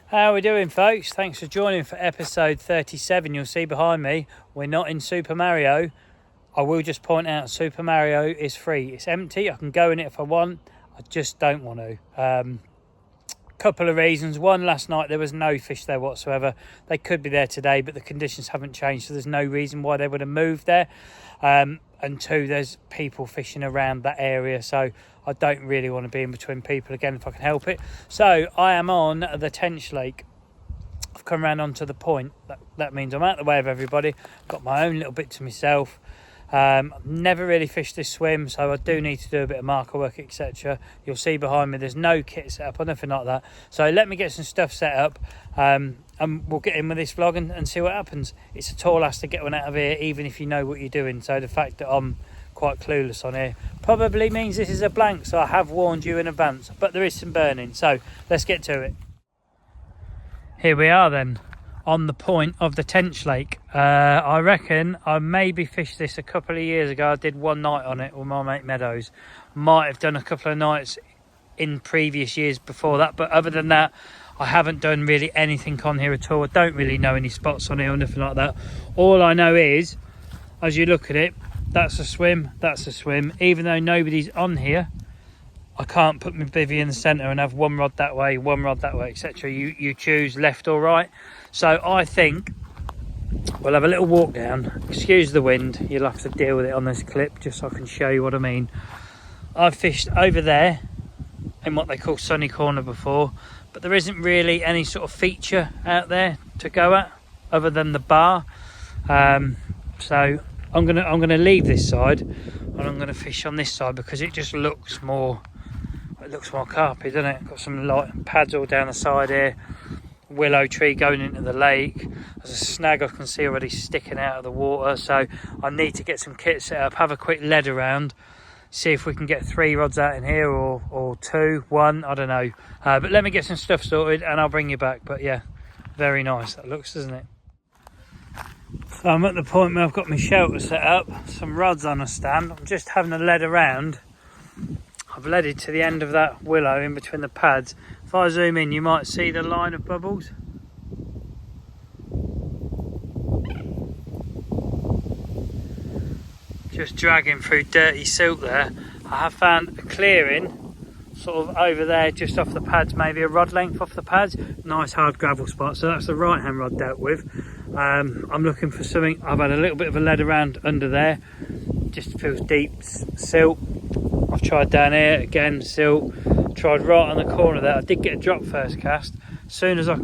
How are we doing, folks? Thanks for joining for episode 37. You'll see behind me, we're not in Super Mario. I will just point out Super Mario is free. It's empty. I can go in it if I want. I just don't want to. Couple of reasons. One, last night there was no fish there whatsoever. They could be there today, but the conditions haven't changed, so there's no reason why they would have moved there. And two, there's people fishing around that area, so I don't really want to be in between people again if I can help it. So I am on the Tench Lake. I've come around onto the point. That means I'm out the way of everybody. Got my own little bit to myself. I've never really fished this swim, so I do need to do a bit of marker work, etc. You'll see behind me there's no kit set up or nothing like that, so let me get some stuff set up, and we'll get in with this vlog and see what happens. It's a tall ask to get one out of here, even if you know what you're doing, so the fact that I'm quite clueless on here probably means this is a blank, so I have warned you in advance, but there is some burning, so let's get to it. Here we are then, on the point of the Tench Lake. I reckon I maybe fished this a couple of years ago. I did one night on it with my mate Meadows. Might have done a couple of nights in previous years before that, but other than that I haven't done really anything on here at all. I don't really know any spots on here or nothing like that. All I know is, as you look at it, that's a swim, that's a swim. Even though nobody's on here, I can't put my bivvy in the centre and have one rod that way, one rod that way, etc. You choose left or right. So I think we'll have a little walk down. Excuse the wind, you'll have to deal with it on this clip just so I can show you what I mean. I've fished over there in what they call Sunny Corner before, but there isn't really any sort of feature out there to go at other than the bar. So I'm gonna leave this side and I'm gonna fish on this side because it just looks more, it looks more carpy, doesn't it? Got some light pads all down the side here. Willow tree going into the lake. There's a snag I can see already sticking out of the water, so I need to get some kit set up, have a quick lead around, see if we can get 3 rods out in here, or 2, 1, I don't know. But let me get some stuff sorted and I'll bring you back. But yeah, very nice that looks, doesn't it? So I'm at the point where I've got my shelter set up, some rods on a stand. I'm just having a lead around. I've leaded to the end of that willow in between the pads. If I zoom in, you might see the line of bubbles. Just dragging through dirty silt there. I have found a clearing sort of over there just off the pads, maybe a rod length off the pads. Nice hard gravel spot, so that's the right hand rod dealt with. I'm looking for something. I've had a little bit of a lead around under there, just feels deep silt. I've tried down here again, silt. Tried right on the corner there. I did get a drop first cast. As soon as I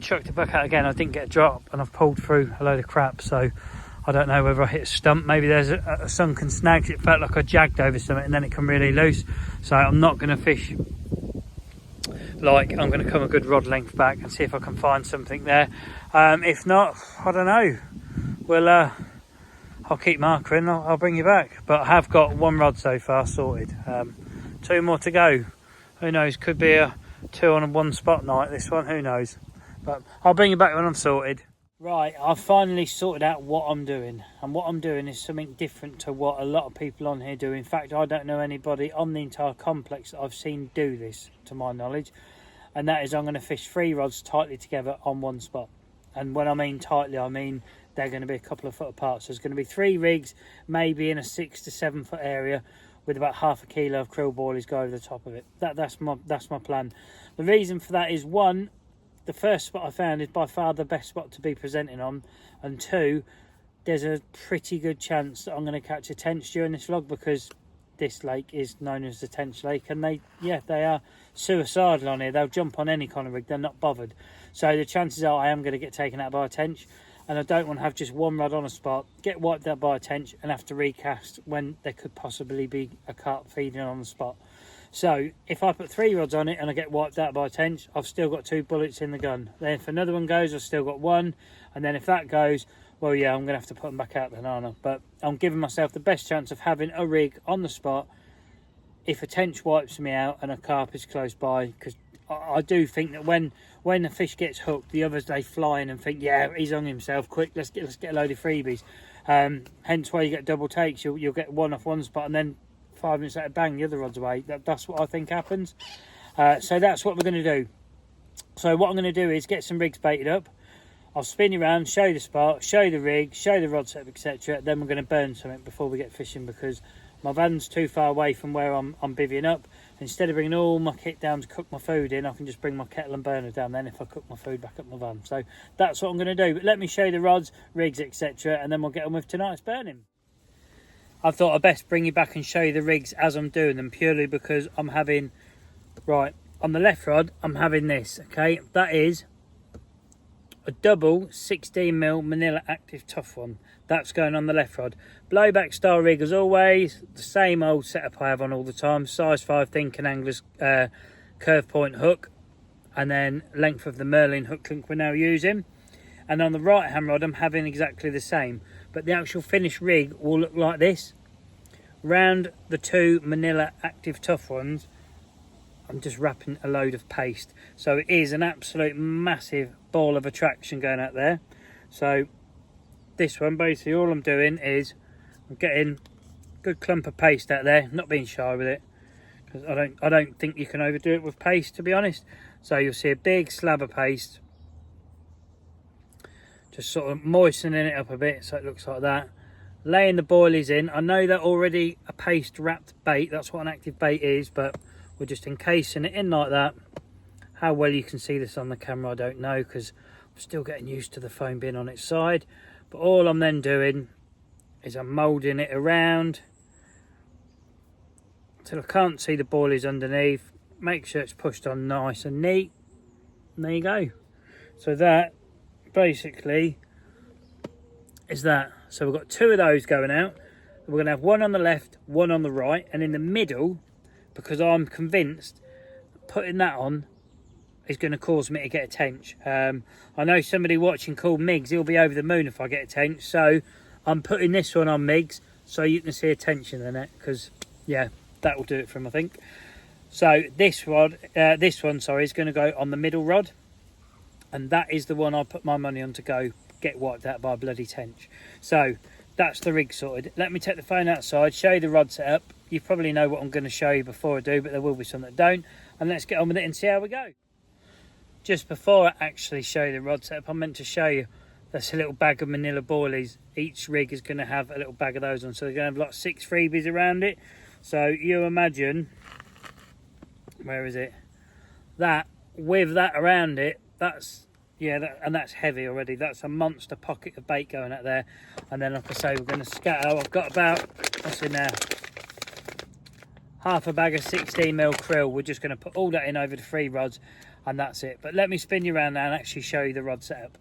chucked it back out again, I didn't get a drop and I've pulled through a load of crap, so I don't know whether I hit a stump. Maybe there's a sunken snag. It felt like I jagged over something and then it come really loose, so I'm not going to fish like, I'm going to come a good rod length back and see if I can find something there. If not, I don't know, I'll keep markering. I'll bring you back, but I have got 1 rod so far sorted. 2 more to go. Who knows, could be a 2 on a 1 spot night, this one, who knows. But I'll bring you back when I'm sorted. Right, I've finally sorted out what I'm doing, and what I'm doing is something different to what a lot of people on here do. In fact, I don't know anybody on the entire complex that I've seen do this, to my knowledge, and that is I'm going to fish 3 rods tightly together on 1 spot. And when I mean tightly, I mean they're going to be a couple of foot apart. So there's going to be 3 rigs, maybe in a 6 to 7 foot area, with about half a kilo of krill boilies go over the top of it. That's my plan. The reason for that is, 1, the first spot I found is by far the best spot to be presenting on, and 2, there's a pretty good chance that I'm going to catch a tench during this vlog, because this lake is known as the Tench Lake, and they are suicidal on here. They'll jump on any kind of rig, they're not bothered. So the chances are I am going to get taken out by a tench, and I don't want to have just 1 rod on a spot, get wiped out by a tench and have to recast when there could possibly be a carp feeding on the spot. So if I put 3 rods on it and I get wiped out by a tench, I've still got 2 bullets in the gun. Then if another one goes, I've still got 1, and then if that goes, well, yeah, I'm going to have to put them back out then, aren't I? But I'm giving myself the best chance of having a rig on the spot if a tench wipes me out and a carp is close by, because I do think that when the fish gets hooked, the others, they fly in and think, yeah, he's on himself, quick, let's get a load of freebies. Hence why you get double takes. You'll get 1 off 1 spot and then 5 minutes later, bang, the other rod's away. That's what I think happens. So that's what we're going to do. So what I'm going to do is get some rigs baited up. I'll spin you around, show you the spot, show you the rig, show you the rod setup, etc. Then we're going to burn something before we get fishing, because my van's too far away from where I'm bivvying up. Instead of bringing all my kit down to cook my food in, I can just bring my kettle and burner down then if I cook my food back up my van. So that's what I'm going to do. But let me show you the rods, rigs, etc. and then we'll get on with tonight's burning. I thought I'd best bring you back and show you the rigs as I'm doing them, purely because I'm having, right, on the left rod, I'm having this, okay? That is a double 16mm Manila Active Tough one. That's going on the left rod. Blowback style rig as always, the same old setup I have on all the time. Size 5 thin Canangler's curve point hook, and then length of the Merlin hook link we're now using. And on the right hand rod I'm having exactly the same, but the actual finished rig will look like this. Round the two Manila Active Tough ones, I'm just wrapping a load of paste. So it is an absolute massive ball of attraction going out there. So this one, basically all I'm doing is I'm getting a good clump of paste out there, not being shy with it, because I don't think you can overdo it with paste, to be honest. So you'll see a big slab of paste, just sort of moistening it up a bit so it looks like that. Laying the boilies in. I know they're already a paste wrapped bait, that's what an active bait is, but we're just encasing it in like that. How well you can see this on the camera I don't know, because I'm still getting used to the phone being on its side. But all I'm then doing is I'm moulding it around till I can't see the boilies underneath. Make sure it's pushed on nice and neat, and there you go. So that basically is that. So we've got two of those going out. We're going to have one on the left, one on the right, and in the middle, because I'm convinced putting that on is going to cause me to get a tench. I know somebody watching called Miggs, he'll be over the moon if I get a tench, so I'm putting this one on Miggs so you can see a tench in the net, because yeah, that will do it for him, I think. So this one is going to go on the middle rod, and that is the one I put my money on to go get wiped out by a bloody tench. So that's the rig sorted. Let me take the phone outside, show you the rod setup. You probably know what I'm going to show you before I do, but there will be some that don't, and let's get on with it and see how we go. Just before I actually show you the rod setup, I meant to show you that's a little bag of Manila boilies. Each rig is going to have a little bag of those on, so they're going to have like 6 freebies around it. So you imagine, where is it, that with that around it, that's, yeah, and that's heavy already. That's a monster pocket of bait going out there. And then like I say, we're going to scatter. I've got about, what's in there, half a bag of 16mm krill. We're just going to put all that in over the 3 rods, and that's it. But let me spin you around now and actually show you the rod setup.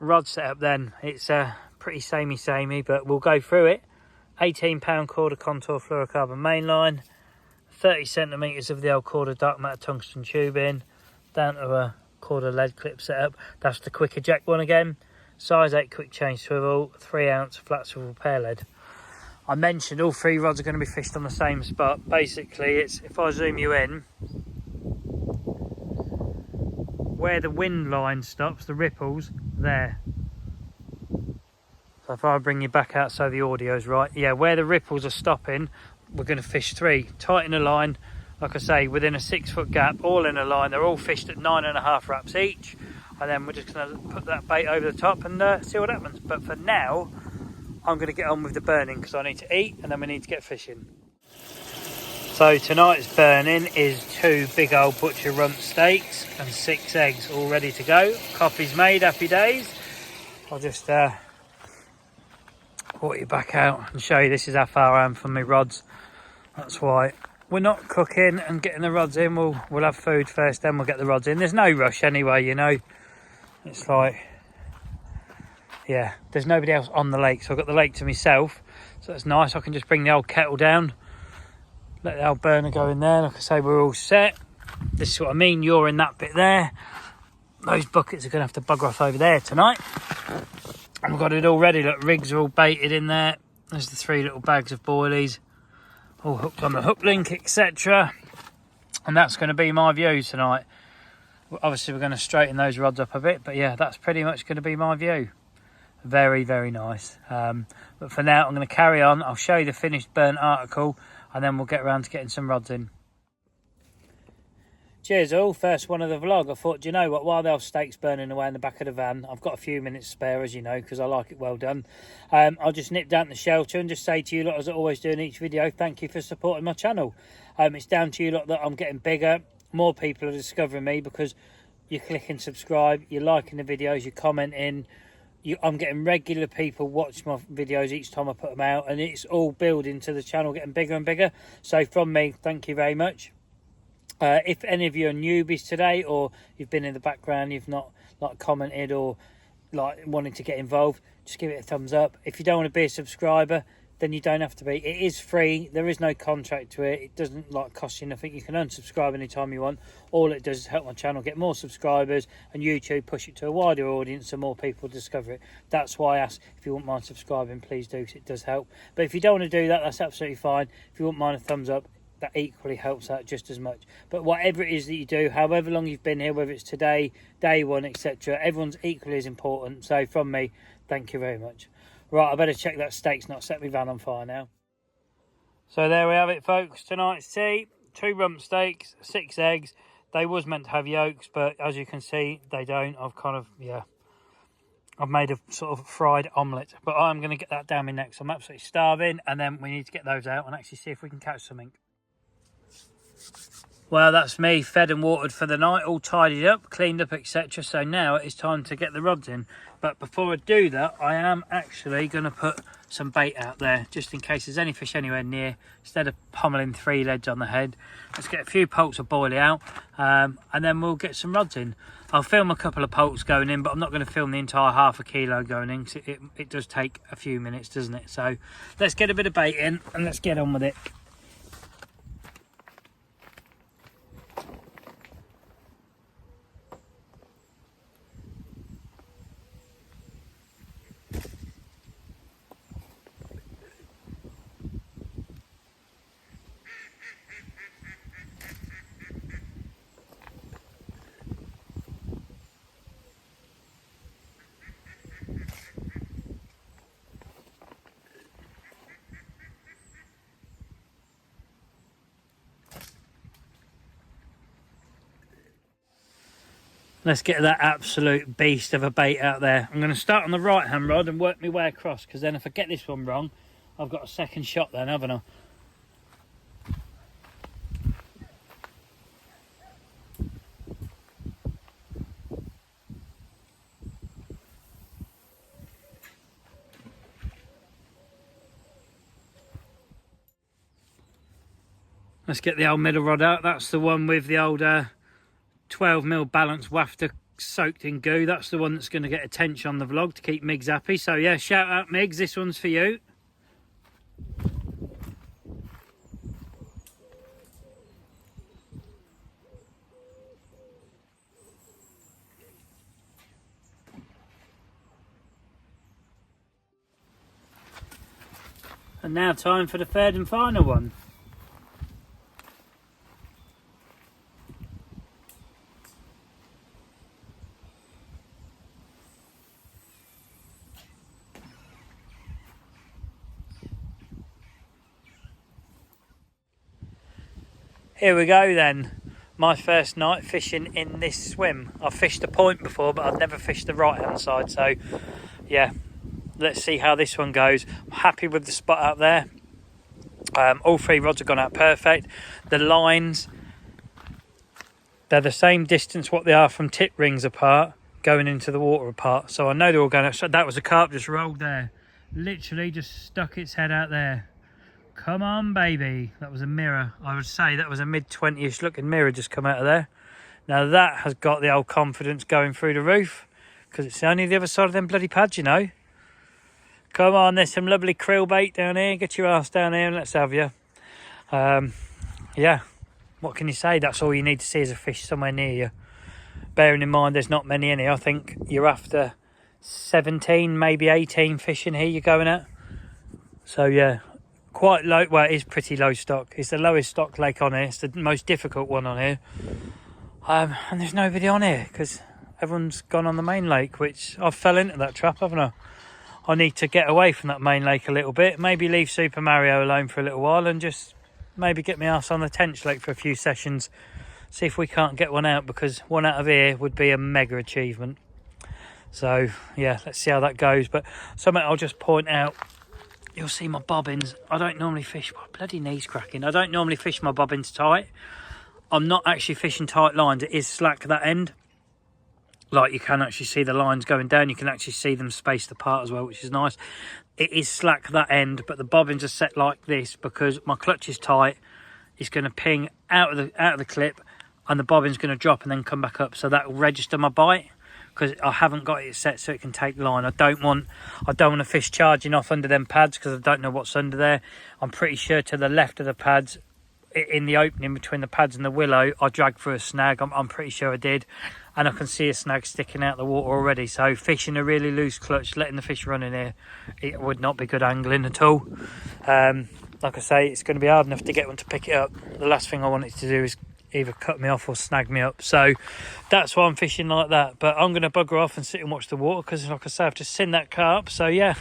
Rod setup then, it's pretty samey, but we'll go through it. 18-pound KORDA contour fluorocarbon mainline, 30 centimetres of the old KORDA dark matter tungsten tubing, down to a KORDA lead clip setup. That's the quick eject one again. Size 8 quick change swivel, 3-ounce flat swivel pear lead. I mentioned all 3 rods are going to be fished on the same spot. Basically, it's, if I zoom you in, where the wind line stops, the ripples, there. So if I bring you back out so the audio's right, yeah, where the ripples are stopping, we're going to fish 3. Tighten the line, like I say, within a 6-foot gap, all in a line. They're all fished at 9.5 wraps each, and then we're just going to put that bait over the top and see what happens. But for now, I'm going to get on with the burning because I need to eat and then we need to get fishing. So tonight's burning is 2 big old butcher rump steaks and 6 eggs all ready to go. Coffee's made, happy days. I'll just walk you back out and show you this is how far I am from my rods. That's why we're not cooking and getting the rods in. We'll have food first, then we'll get the rods in. There's no rush anyway, you know. It's like, yeah, there's nobody else on the lake, so I've got the lake to myself, so that's nice. I can just bring the old kettle down, let the old burner go in there. Like I say, we're all set. This is what I mean, you're in that bit there. Those buckets are going to have to bugger off over there tonight. And we've got it all ready. Look, rigs are all baited in there. There's the 3 little bags of boilies, all hooked on the hook link, etc. And that's going to be my view tonight. Obviously, we're going to straighten those rods up a bit, but yeah, that's pretty much going to be my view. Very, very nice. But for now, I'm going to carry on. I'll show you the finished burnt article, and then we'll get around to getting some rods in. Cheers all, first one of the vlog. I thought, do you know what, while the old steak's burning away in the back of the van, I've got a few minutes spare, as you know, because I like it well done. I'll just nip down to the shelter and just say to you lot, as I always do in each video, thank you for supporting my channel. It's down to you lot that I'm getting bigger, more people are discovering me because you're clicking subscribe, you're liking the videos, you're commenting. I'm getting regular people watch my videos each time I put them out, and it's all building to the channel getting bigger and bigger. So from me, thank you very much. If any of you are newbies today, or you've been in the background, you've not like commented or like wanting to get involved, just give it a thumbs up. If you don't want to be a subscriber, then you don't have to be. It is free, there is no contract to it, it doesn't like cost you nothing. You can unsubscribe anytime you want. All it does is help my channel get more subscribers, and YouTube push it to a wider audience so more people discover it. That's why I ask, if you wouldn't mind subscribing, please do, because it does help. But if you don't want to do that, that's absolutely fine. If you wouldn't mind a thumbs up, that equally helps out just as much. But whatever it is that you do, however long you've been here, whether it's today, day one, etc., everyone's equally as important. So from me, thank you very much. Right, I better check that steak's not set my van on fire now. So there we have it, folks. Tonight's tea, 2 rump steaks, 6 eggs. They was meant to have yolks, but as you can see, they don't. I've made a sort of fried omelette, but I'm going to get that down my neck. So I'm absolutely starving, and then we need to get those out and actually see if we can catch something. Well, that's me fed and watered for the night, all tidied up, cleaned up, etc. So now it's time to get the rods in. But before I do that, I am actually going to put some bait out there, just in case there's any fish anywhere near, instead of pummeling 3 leads on the head. Let's get a few poults of boilie out, and then we'll get some rods in. I'll film a couple of poults going in, but I'm not going to film the entire ½ kilo going in, because it does take a few minutes, doesn't it? So let's get a bit of bait in, and let's get on with it. Let's get that absolute beast of a bait out there. I'm going to start on the right hand rod and work my way across, because then if I get this one wrong, I've got a second shot then, haven't I? Let's get the old middle rod out. That's the one with the old 12mm balance wafter soaked in goo. That's the one that's going to get attention on the vlog to keep Migs happy. So yeah, shout out Migs, this one's for you. And now time for the third and final one. Here we go then, my first night fishing in this swim. I've fished the point before, but I've never fished the right hand side, so yeah, let's see how this one goes. I'm happy with the spot out there. All 3 rods have gone out perfect. The lines, they're the same distance what they are from tip rings apart, going into the water apart, so I know they're all going out. So that was a carp just rolled there, literally just stuck its head out there. Come on, baby. That was a mirror. I would say that was a mid-20ish looking mirror just come out of there. Now that has got the old confidence going through the roof, because it's only the other side of them bloody pads, you know. Come on, there's some lovely krill bait down here. Get your ass down here and let's have you. Yeah, what can you say? That's all you need to see is a fish somewhere near you. Bearing in mind there's not many in here. I think you're after 17, maybe 18 fish in here you're going at. So yeah, quite low. Well, it is pretty low stock. It's the lowest stock lake on here. It's the most difficult one on here. And there's nobody on here because everyone's gone on the main lake, which I fell into that trap, haven't I? I need to get away from that main lake a little bit. Maybe leave Super Mario alone for a little while and just maybe get my ass on the Tench Lake for a few sessions. see if we can't get one out, because one out of here would be a mega achievement. So yeah, let's see how that goes. But something I'll just point out, you'll see my bobbins. I don't normally fish, my bloody knees cracking. I don't normally fish my bobbins tight. I'm not actually fishing tight lines. It is slack that end. Like, you can actually see the lines going down. You can actually see them spaced apart as well, which is nice. It is slack that end, but the bobbins are set like this because my clutch is tight. It's going to ping out of the clip, and the bobbin's going to drop and then come back up. So that will register my bite, because I haven't got it set so it can take line. I don't want to fish charging off under them pads, because I don't know what's under there. I'm pretty sure to the left of the pads, in the opening between the pads and the willow, I dragged through a snag. I'm pretty sure I did, and I can see a snag sticking out the water already. So fishing a really loose clutch, letting the fish run in here, it would not be good angling at all. Like I say, it's going to be hard enough to get one to pick it up. The last thing I want it to do is either cut me off or snag me up. So that's why I'm fishing like that. But I'm going to bugger off and sit and watch the water, because like I say, I've just seen that carp. So yeah,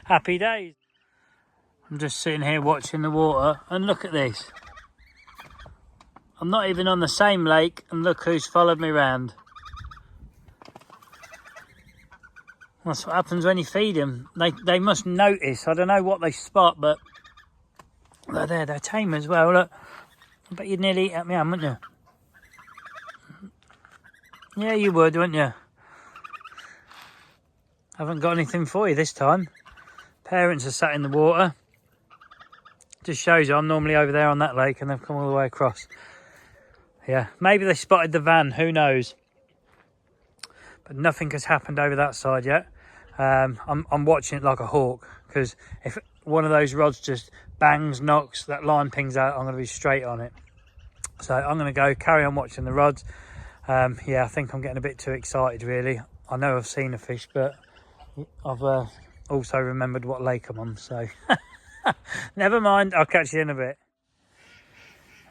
happy days. I'm just sitting here watching the water, and look at this. I'm not even on the same lake, and look who's followed me round. That's what happens when you feed them. They must notice. I don't know what they spot, but they're there. They're tame as well. Look, I bet you'd nearly eat at me hand, wouldn't you? Yeah, you would, wouldn't you? Haven't got anything for you this time. Parents are sat in the water. Just shows you I'm normally over there on that lake, and they've come all the way across. Yeah, maybe they spotted the van, who knows? But nothing has happened over that side yet. I'm watching it like a hawk, because if one of those rods just bangs, knocks, that line pings out, I'm going to be straight on it. So I'm going to go carry on watching the rods. Yeah, I think I'm getting a bit too excited, really. I know I've seen a fish, but I've also remembered what lake I'm on, so never mind, I'll catch you in a bit.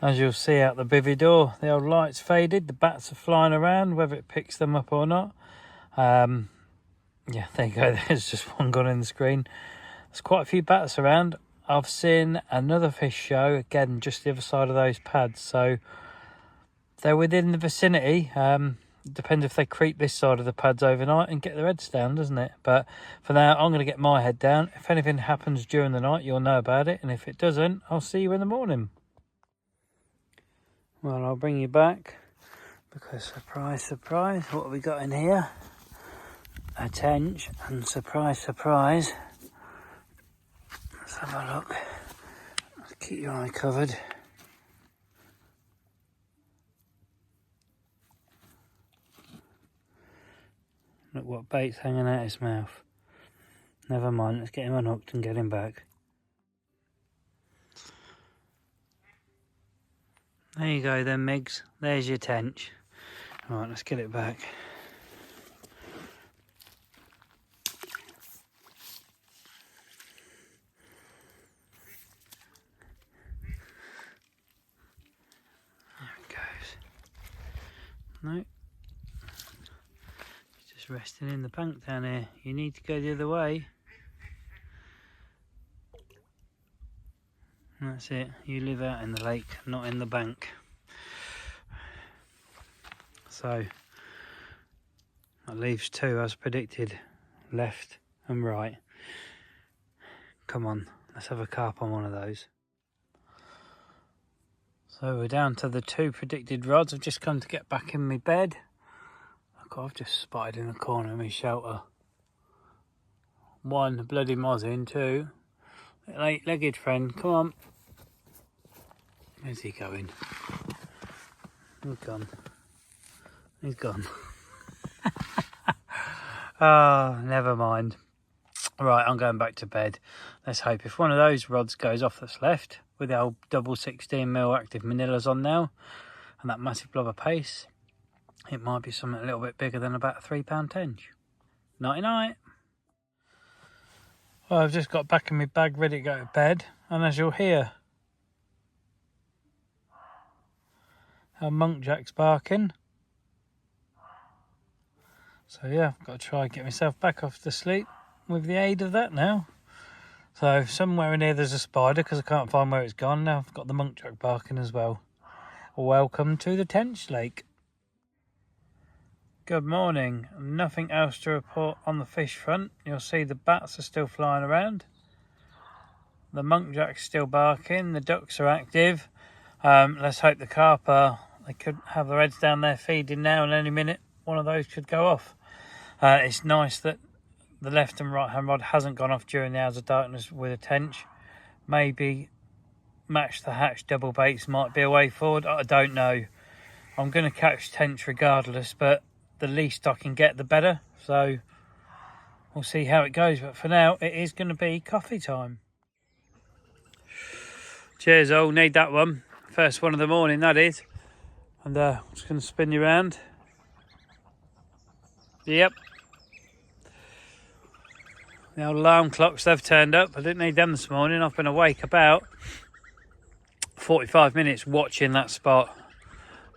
As you'll see out the bivvy door, the old light's faded, the bats are flying around, whether it picks them up or not. Yeah, there you go, there's just one gone in the screen. There's quite a few bats around. I've seen another fish show, again, just the other side of those pads, so they're within the vicinity. Depends if they creep this side of the pads overnight and get their heads down, doesn't it? But for now, I'm going to get my head down. If anything happens during the night, you'll know about it, and if it doesn't, I'll see you in the morning. Well, I'll bring you back, because surprise, surprise, what have we got in here? A tench, and surprise, surprise. Let's have a look. Keep your eye covered. Look what bait's hanging out his mouth. Never mind, let's get him unhooked and get him back. There you go then, Migs. There's your tench. Alright, let's get it back. There it goes. No. He's just resting in the bank down here. You need to go the other way. That's it, you live out in the lake, not in the bank. So that leaves two as predicted, left and right. Come on, let's have a carp on one of those. So we're down to the two predicted rods. I've just come to get back in my bed. Look, I've just spotted in the corner of my shelter. One bloody mozzing, two. Eight-legged friend, come on. Where's he going? He's gone. He's gone. Oh, never mind. Right, I'm going back to bed. Let's hope if one of those rods goes off that's left, with the old double 16mm active manillas on now, and that massive blob of pace, it might be something a little bit bigger than about a £3 tench. Nighty night. Well, I've just got back in my bag ready to go to bed, and as you'll hear, our monkjack's barking. So yeah, I've got to try and get myself back off to sleep with the aid of that now. So somewhere in here there's a spider, because I can't find where it's gone. Now I've got the monkjack barking as well. Welcome to the Tench Lake. Good morning. Nothing else to report on the fish front. You'll see the bats are still flying around. The munkjack's still barking. The ducks are active. Let's hope the carp are. They could have their heads down there feeding now, and any minute one of those could go off. It's nice that the left and right hand rod hasn't gone off during the hours of darkness with a tench. Maybe match the hatch double baits might be a way forward. I don't know. I'm going to catch tench regardless, but the least I can get the better. So we'll see how it goes. But for now, it is going to be coffee time. Cheers all, need that one. First one of the morning, that is. And I'm just going to spin you around. Yep. The old alarm clocks, they've turned up. I didn't need them this morning. I've been awake about 45 minutes watching that spot.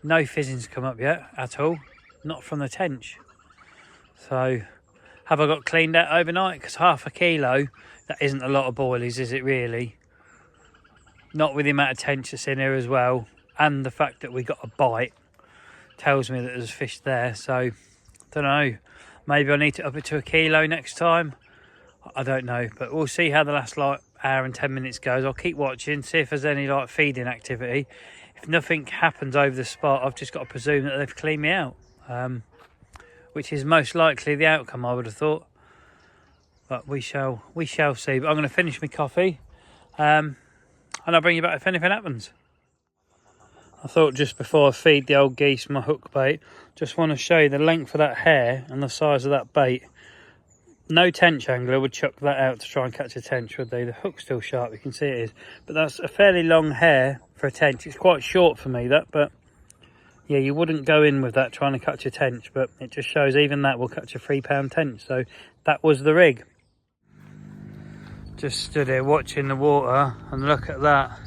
No fizzing's come up yet at all. Not from the tench. So, have I got cleaned out overnight? Because half a kilo, that isn't a lot of boilies, is it really? Not with the amount of tench that's in here as well. And the fact that we got a bite tells me that there's fish there. So, don't know. Maybe I need to up it to a kilo next time. I don't know, but we'll see how the last like hour and 10 minutes goes. I'll keep watching, see if there's any like feeding activity. If nothing happens over the spot, I've just got to presume that they've cleaned me out, which is most likely the outcome, I would have thought. But we shall see. But I'm going to finish my coffee, and I'll bring you back if anything happens. I thought just before I feed the old geese my hook bait, just want to show you the length of that hair and the size of that bait. No tench angler would chuck that out to try and catch a tench, would they? The hook's still sharp, you can see it is. But that's a fairly long hair for a tench. It's quite short for me, that, but yeah, you wouldn't go in with that trying to catch a tench, but it just shows even that will catch a 3-pound tench. So that was the rig. Just stood here watching the water and look at that.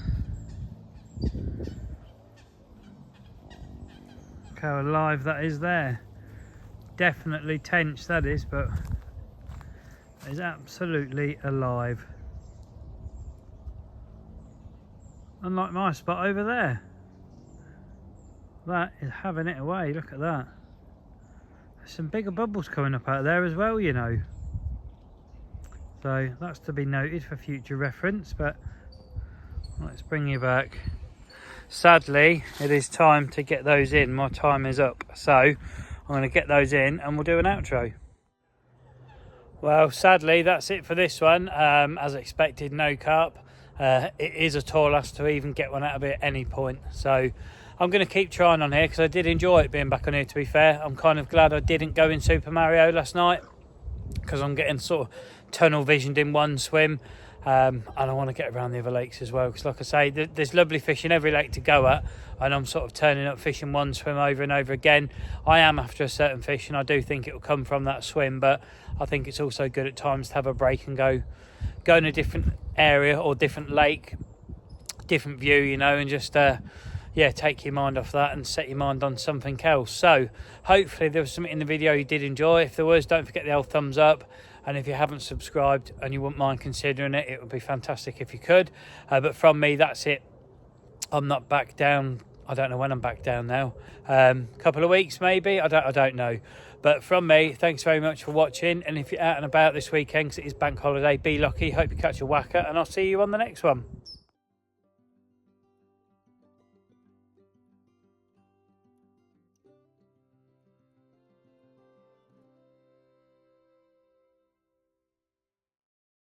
Look how alive that is there. Definitely tench that is, but is absolutely alive. Unlike my spot over there. That is having it away, look at that. There's some bigger bubbles coming up out there as well, you know. So that's to be noted for future reference, but let's bring you back. Sadly, it is time to get those in. My time is up. So I'm going to get those in and we'll do an outro. Well, sadly, that's it for this one. As expected, no carp. It is a tall ask to even get one out of it at any point. So I'm going to keep trying on here because I did enjoy it being back on here, to be fair. I'm kind of glad I didn't go in Super Mario last night because I'm getting sort of tunnel visioned in one swim. And I want to get around the other lakes as well because, like I say, there's lovely fish in every lake to go at, and I'm sort of turning up fishing one swim over and over again. I am after a certain fish and I do think it will come from that swim, but I think it's also good at times to have a break and go in a different area or different lake, different view, you know, and just yeah, take your mind off that and set your mind on something else. So hopefully there was something in the video you did enjoy. If there was, don't forget the old thumbs up. And if you haven't subscribed and you wouldn't mind considering it, it would be fantastic if you could. But from me, that's it. I'm not back down. I don't know when I'm back down now. Couple of weeks maybe. I don't know. But from me, thanks very much for watching. And if you're out and about this weekend, because it is bank holiday, be lucky. Hope you catch a whacker. And I'll see you on the next one.